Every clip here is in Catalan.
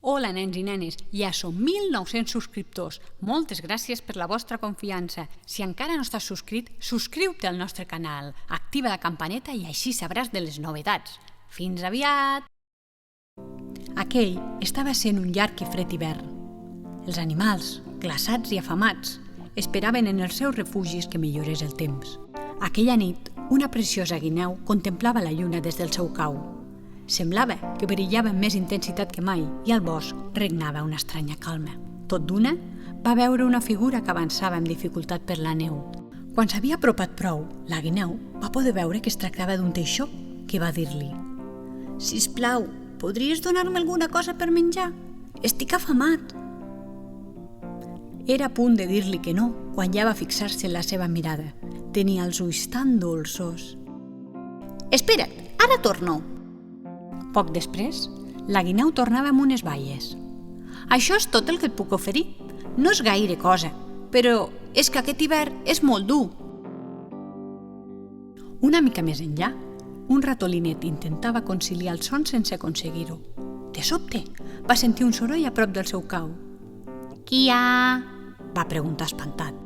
Hola, nens i nenes, ja som 1.900 subscriptors. Moltes gràcies per la vostra confiança. Si encara no estàs subscrit, subscriu-te al nostre canal, activa la campaneta i així sabràs de les novetats. Fins aviat! Aquell estava sent un llarg i fred hivern. Els animals, glaçats i afamats, esperaven en els seus refugis que millorés el temps. Aquella nit, una preciosa guineu contemplava la lluna des del seu cau. Semblava que brillava amb més intensitat que mai i al bosc regnava una estranya calma. Tot d'una, va veure una figura que avançava amb dificultat per la neu. Quan s'havia apropat prou, la guineu va poder veure que es tractava d'un teixó, que va dir-li: «Sisplau, podries donar-me alguna cosa per menjar? Estic afamat». Era a punt de dir-li que no, quan ja va fixar-se en la seva mirada. Tenia els ulls tan dolços. «Espera't, ara torno». Poc després, la guineu tornava amb unes baies. «Això és tot el que et puc oferir. No és gaire cosa, però és que aquest hivern és molt dur». Una mica més enllà, un ratolinet intentava conciliar el son sense aconseguir-ho. De sobte, va sentir un soroll a prop del seu cau. «Qui hi ha?» va preguntar espantat.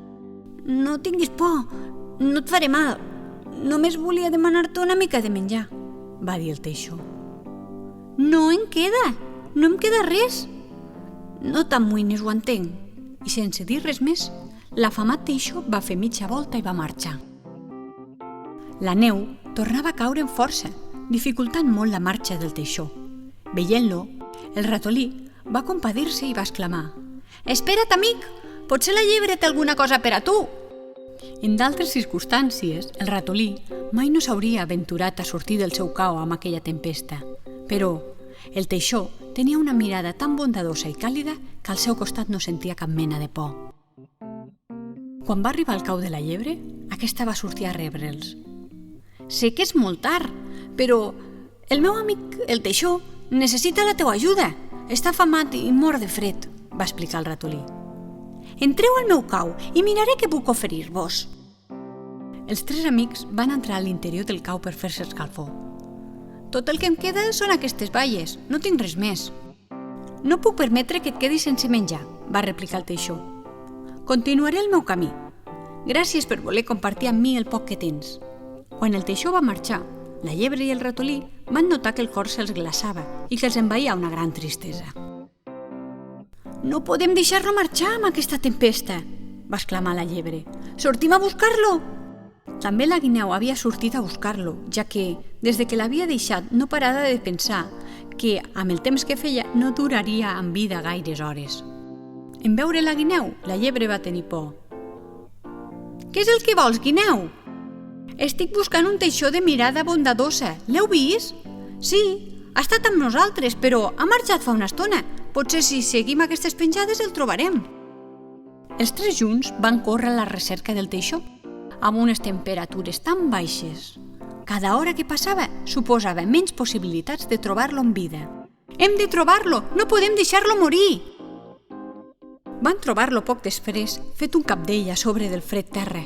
«No tinguis por, no et faré mal. Només volia demanar-te una mica de menjar», va dir el teixó. «No em queda res». «No t'amoïnis, ho entenc». I sense dir res més, l'afamat teixó va fer mitja volta i va marxar. La neu tornava a caure amb força, dificultant molt la marxa del teixó. Veient-lo, el ratolí va compadir-se i va exclamar: «Espera't, amic, potser la llebre té alguna cosa per a tu». En d'altres circumstàncies, el ratolí mai no s'hauria aventurat a sortir del seu cau amb aquella tempesta. Però el teixó tenia una mirada tan bondadosa i càlida que al seu costat no sentia cap mena de por. Quan va arribar al cau de la llebre, aquesta va sortir a rebre'ls. «Sé que és molt tard, però el meu amic, el teixó, necessita la teua ajuda. Està afamat i mor de fred», va explicar el ratolí. «Entreu al meu cau i miraré què puc oferir-vos». Els tres amics van entrar a l'interior del cau per fer-se escalfor. «Tot el que em queda són aquestes baies, no tinc res més». «No puc permetre que et quedis sense menjar», va replicar el teixó. «Continuaré el meu camí. Gràcies per voler compartir amb mi el poc que tens». Quan el teixó va marxar, la llebre i el ratolí van notar que el cor se'ls glaçava i que els envaïa una gran tristesa. «No podem deixar-lo marxar amb aquesta tempesta», va exclamar la llebre. «Sortim a buscar-lo!» També la guineu havia sortit a buscar-lo, ja que, des de que l'havia deixat, no parava de pensar que, amb el temps que feia, no duraria en vida gaires hores. En veure la guineu, la llebre va tenir por. «Què és el que vols, guineu?» «Estic buscant un teixó de mirada bondadosa. L'heu vist?» «Sí, ha estat amb nosaltres, però ha marxat fa una estona. Potser si seguim aquestes penjades el trobarem». Els tres junts van córrer a la recerca del teixó, amb unes temperatures tan baixes. Cada hora que passava suposava menys possibilitats de trobar-lo en vida. «Hem de trobar-lo! No podem deixar-lo morir!» Van trobar-lo poc després, fet un capdell a sobre del fred terra.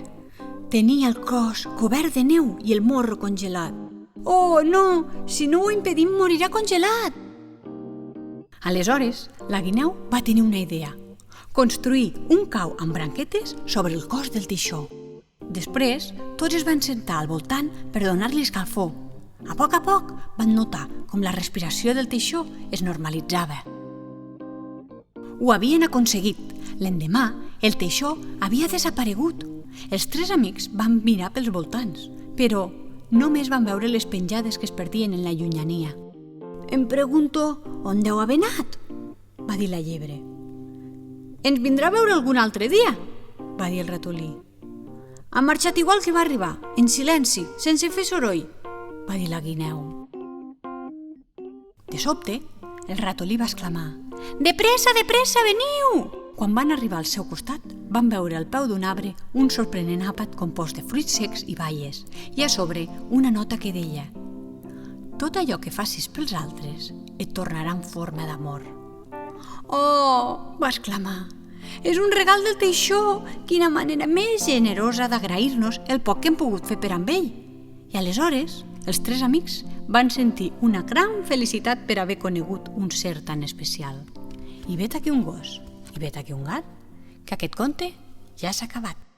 Tenia el cos cobert de neu i el morro congelat. «Oh, no! Si no ho impedim, morirà congelat!» Aleshores, la guineu va tenir una idea: construir un cau amb branquetes sobre el cos del teixó. Després, tots es van sentar al voltant per donar-li escalfor. A poc van notar com la respiració del teixó es normalitzava. Ho havien aconseguit. L'endemà, el teixó havia desaparegut. Els tres amics van mirar pels voltants, però només van veure les penjades que es perdien en la llunyania. «Em pregunto on deu haver anat», va dir la llebre. «Ens vindrà a veure algun altre dia», va dir el ratolí. «Ha marxat igual que va arribar, en silenci, sense fer soroll», va dir la guineu. De sobte, el ratolí va exclamar: «De pressa, veniu!» Quan van arribar al seu costat, van veure al peu d'un arbre un sorprenent àpat compost de fruits secs i baies, i a sobre una nota que deia: «Tot allò que facis pels altres et tornarà en forma d'amor». «Oh!», va exclamar, «és un regal del teixó! Quina manera més generosa d'agrair-nos el poc que hem pogut fer per amb ell!» I aleshores, els tres amics van sentir una gran felicitat per haver conegut un ser tan especial. i vet aquí un gos, i vet aquí un gat, que aquest conte ja s'ha acabat.